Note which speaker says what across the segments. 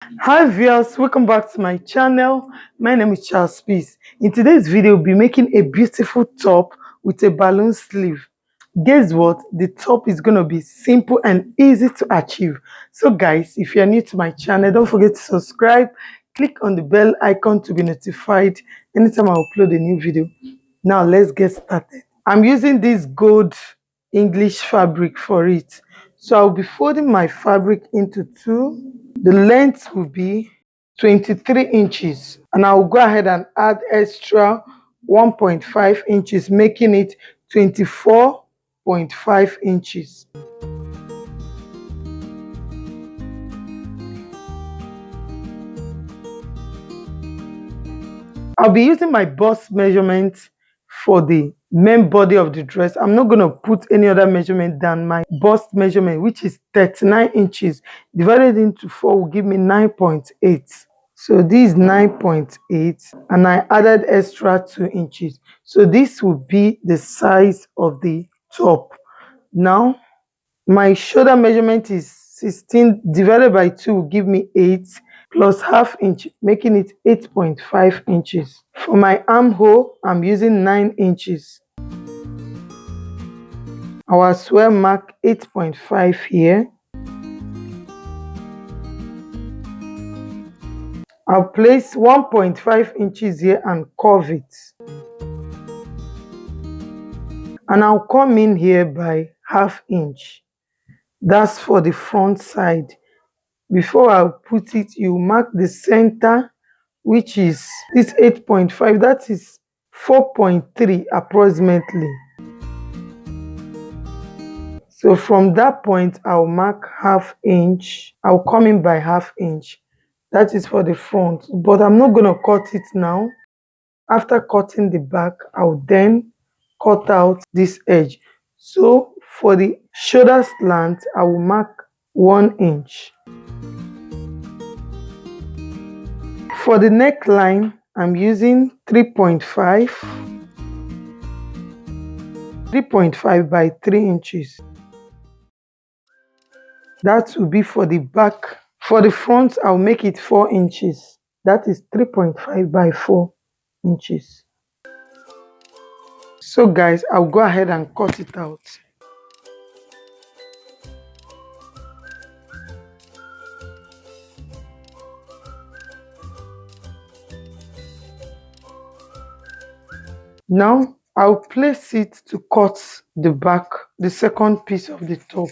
Speaker 1: Hi viewers, welcome back to my channel. My name is Charles Peace. In today's video, we'll be making a beautiful top with a balloon sleeve. Guess what? The top is going to be simple and easy to achieve. So guys, if you're new to my channel, don't forget to subscribe. Click on the bell icon to be notified anytime I upload a new video. Now let's get started. I'm using this gold English fabric for it. So I'll be folding my fabric into two. The length will be 23 inches, and I'll go ahead and add extra 1.5 inches, making it 24.5 inches. I'll be using my bust measurement for the main body of the dress. I'm not going to put any other measurement than my bust measurement, which is 39 inches. Divided into 4 will give me 9.8. So this is 9.8, and I added extra 2 inches. So this will be the size of the top. Now, my shoulder measurement is 16 divided by 2 will give me 8 plus half inch, making it 8.5 inches. For my armhole, I'm using 9 inches. I will as well mark 8.5 here. I'll place 1.5 inches here and curve it. And I'll come in here by half inch. That's for the front side. Before I put it, you mark the center, which is this 8.5, that is 4.3 approximately. So from that point, I'll mark half inch. I'll come in by half inch. That is for the front, but I'm not going to cut it now. After cutting the back, I'll then cut out this edge. So for the shoulder slant, I will mark 1 inch. For the neckline, I'm using 3.5 by 3 inches. That will be for the back. For the front, I'll make it 4 inches. That is 3.5 by 4 inches. So guys, I'll go ahead and cut it out. Now, I'll place it to cut the back, the second piece of the top.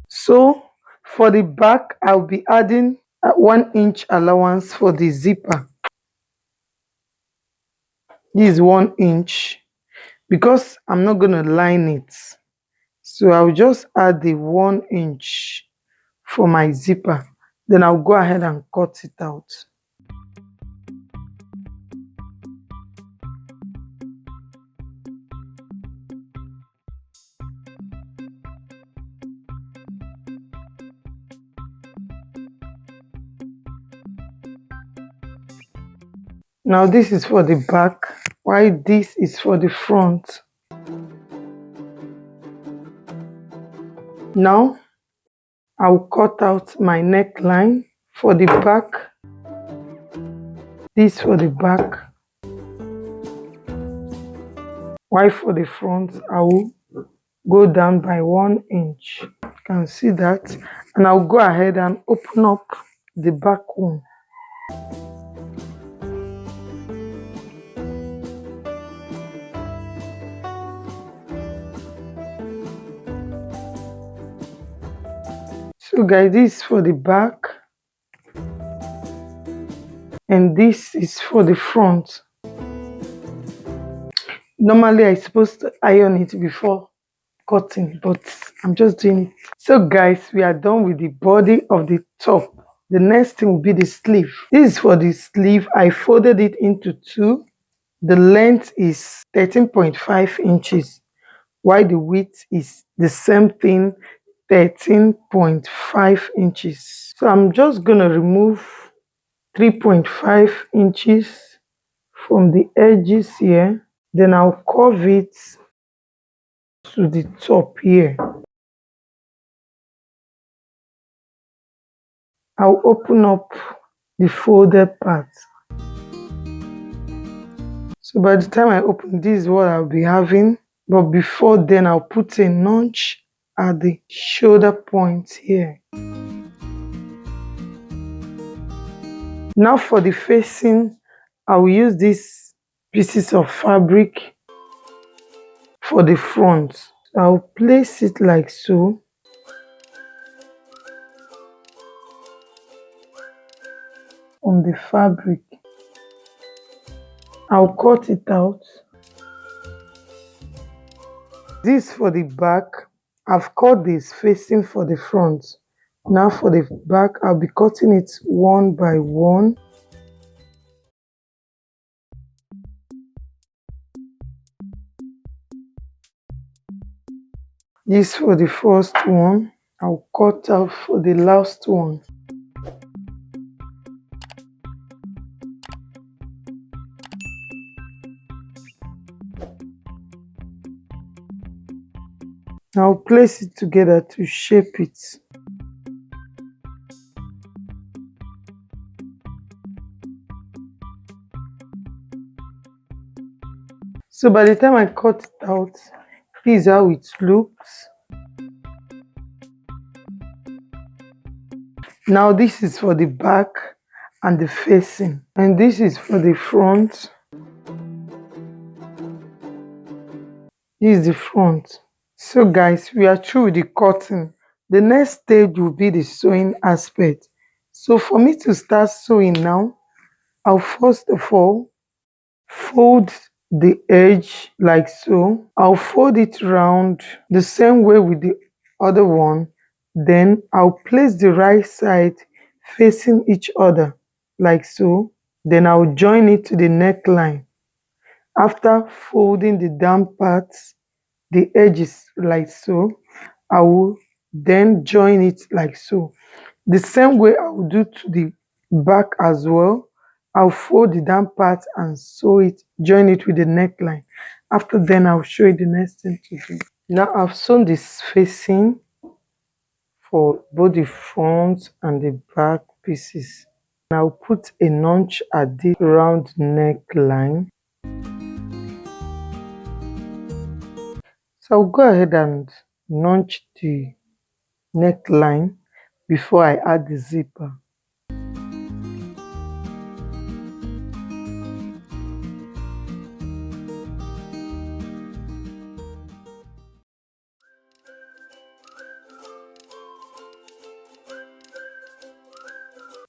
Speaker 1: So, for the back, I'll be adding a 1 inch allowance for the zipper. This is 1 inch because I'm not going to line it. So I'll just add the 1 inch for my zipper. Then I'll go ahead and cut it out. Now this is for the back, while this is for the front. Now I'll cut out my neckline for the back. This for the back. While for the front, I will go down by 1 inch. You can see that. And I'll go ahead and open up the back one. So guys, this is for the back and this is for the front. Normally I'm supposed to iron it before cutting, but I'm just doing it. So guys, we are done with the body of the top. The next thing will be the sleeve. This is for the sleeve. I folded it into two. The length is 13.5 inches, while the width is the same thing, 13.5 inches. So I'm just going to remove 3.5 inches from the edges here. Then I'll curve it to the top here. I'll open up the folded part. So by the time I open, this is what I'll be having. But before then, I'll put a notch at the shoulder point here. Now for the facing, I will use these pieces of fabric for the front. I'll place it like so. On the fabric. I'll cut it out. This for the back. I've cut this facing for the front. Now for the back, I'll be cutting it one by one. This for the first one. I'll cut out for the last one. I'll place it together to shape it. So by the time I cut it out, this is how it looks. Now this is for the back and the facing, and this is for the front. This is the front. So guys, we are through with the cutting. The next stage will be the sewing aspect. So for me to start sewing now, I'll first of all fold the edge like so. I'll fold it round the same way with the other one. Then I'll place the right side facing each other like so. Then I'll join it to the neckline. After folding the down parts, the edges like so, I will then join it like so. The same way I will do to the back as well. I'll fold the down part and sew it, join it with the neckline. After then, I'll show you the next thing to do. Now I've sewn this facing for both the front and the back pieces. I'll put a notch at the round neckline. So I'll go ahead and notch the neckline before I add the zipper.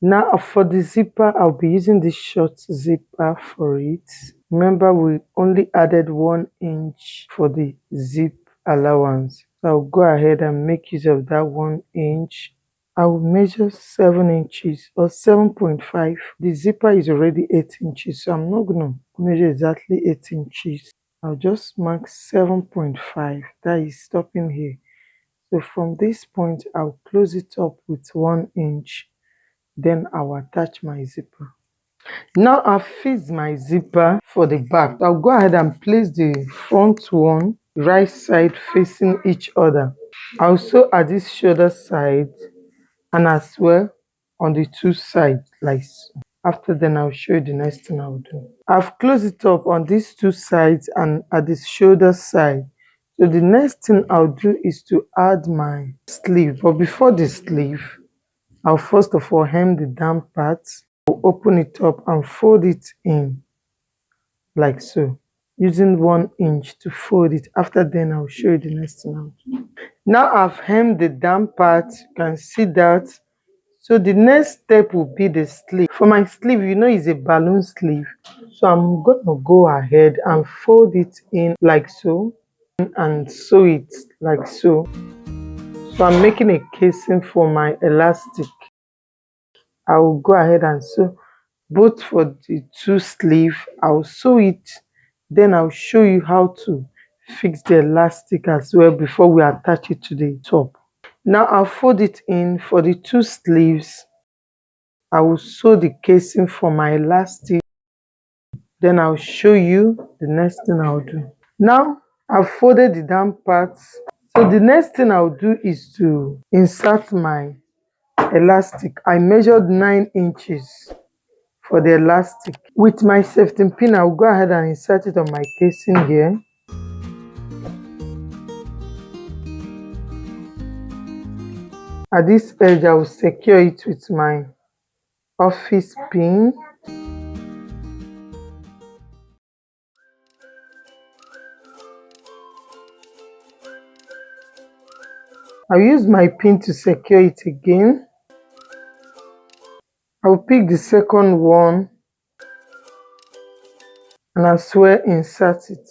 Speaker 1: Now for the zipper, I'll be using this short zipper for it. Remember, we only added 1 inch for the zip allowance. So I'll go ahead and make use of that 1 inch. I will measure 7 inches or 7.5. The zipper is already 8 inches, so I'm not going to measure exactly 8 inches. I'll just mark 7.5. That is stopping here. So from this point, I'll close it up with 1 inch. Then I'll attach my zipper. Now I've fixed my zipper for the back. I'll go ahead and place the front one right side facing each other. I'll sew at this shoulder side and as well on the 2 sides like so. After then, I'll show you the next thing I'll do. I've closed it up on these 2 sides and at the shoulder side. So the next thing I'll do is to add my sleeve. But before the sleeve, I'll first of all hem the down part. I'll open it up and fold it in like so, using 1 inch to fold it. After then, I'll show you the next thing I'll do. Now I've hemmed the down part. You can see that. So the next step will be the sleeve. For my sleeve, you know, it's a balloon sleeve. So I'm gonna go ahead and fold it in like so and sew it like so. So I'm making a casing for my elastic. I will go ahead and sew both for the 2 sleeve. I'll sew it, then I'll show you how to fix the elastic as well before we attach it to the top. Now I'll fold it in for the 2 sleeves. I will sew the casing for my elastic, then I'll show you the next thing I'll do. Now I've folded the down parts. So the next thing I'll do is to insert my elastic. I measured 9 inches for the elastic. With my safety pin, I'll go ahead and insert it on my casing here. At this edge, I will secure it with my office pin. I'll use my pin to secure it again. I'll pick the second one and as well insert it.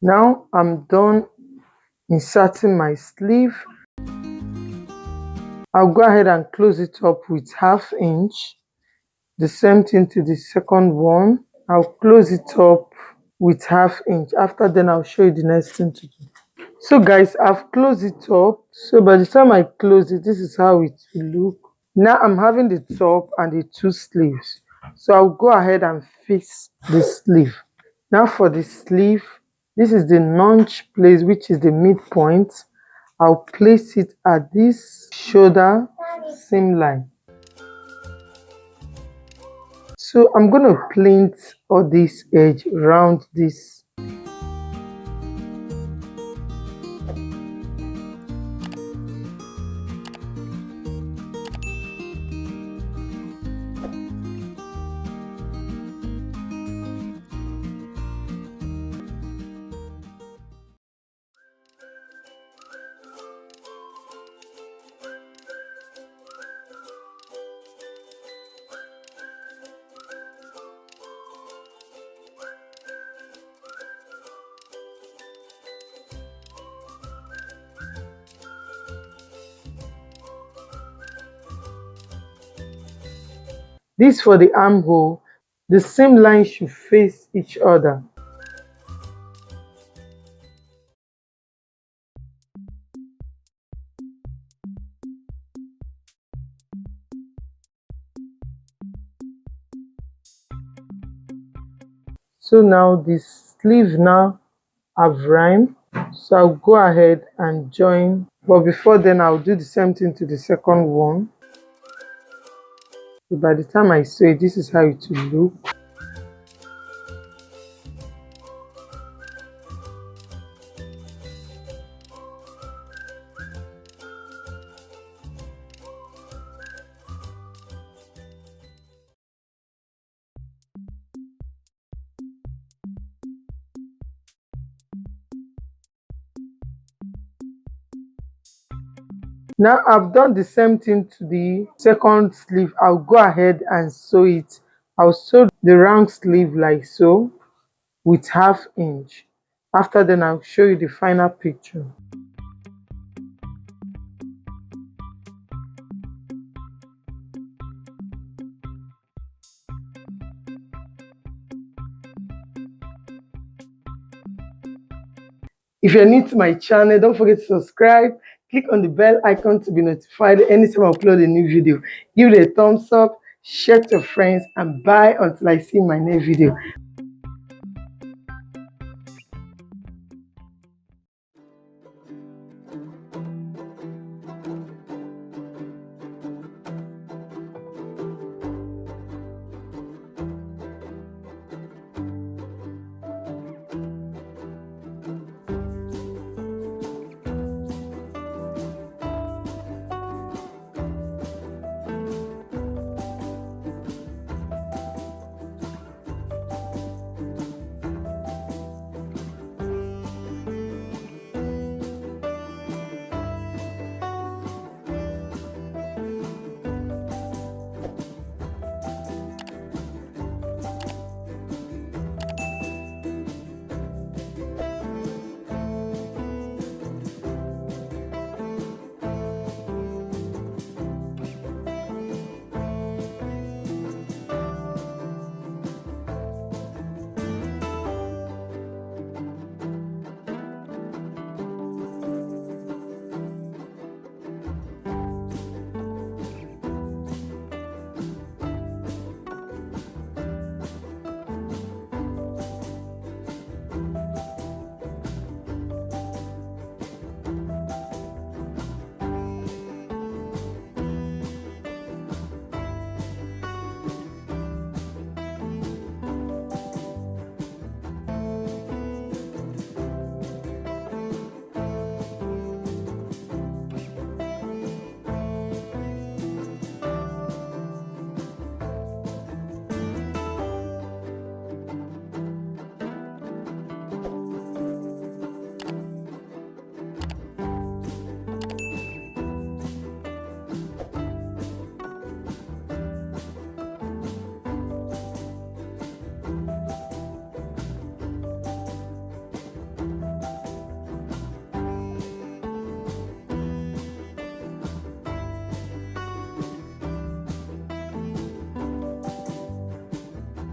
Speaker 1: Now I'm done inserting my sleeve. I'll go ahead and close it up with 1/2 inch. The same thing to the second one. I'll close it up with 1/2 inch. After then, I'll show you the next thing to do. So guys, I've closed it up. So by the time I close it, this is how it will look. Now I'm having the top and the 2 sleeves. So I'll go ahead and fix the sleeve. Now for the sleeve, this is the notch place, which is the midpoint. I'll place it at this shoulder seam line. So I'm going to plait all this edge around this. This for the armhole, the seam line should face each other. So now this sleeve now have rhyme. So I'll go ahead and join. But before then, I'll do the same thing to the second one. So by the time I sew it, this is how it will look. Now I've done the same thing to the second sleeve. I'll go ahead and sew it. I'll sew the round sleeve like so with 1/2 inch. After then, I'll show you the final picture. If you're new to my channel, don't forget to subscribe. Click on the bell icon to be notified anytime I upload a new video. Give it a thumbs up, share to your friends, and bye until I see my next video.